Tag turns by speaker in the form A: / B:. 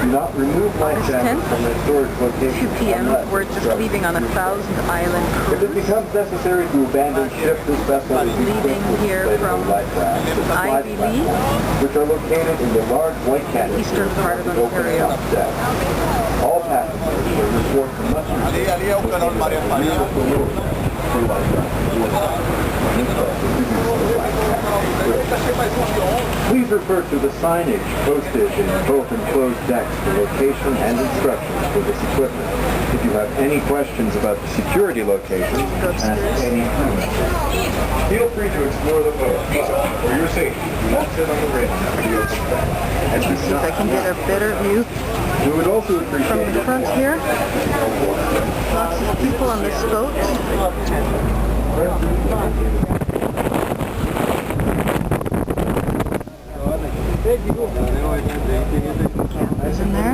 A: Do not remove life jackets from their storage location.
B: 2 p.m. We're just leaving on a 1,000-island
A: If it
B: cruise.
A: becomes necessary to abandon ship, this vessel is
B: Leaving here from
A: life rafts, the supply
B: Ivy
A: platforms, which are located in the large white canopy
B: Eastern part of Ontario.
A: All passengers will report to much Please refer to the signage posted in both enclosed decks for location and instructions for this equipment. If you have any questions about the security location, ask any time. Feel free to explore the boat. For your safety, do not sit on the railing after the open deck.
B: Let me see if I can get a better view
A: We would also appreciate
B: from the front here. Lots of people on this boat. Is in there.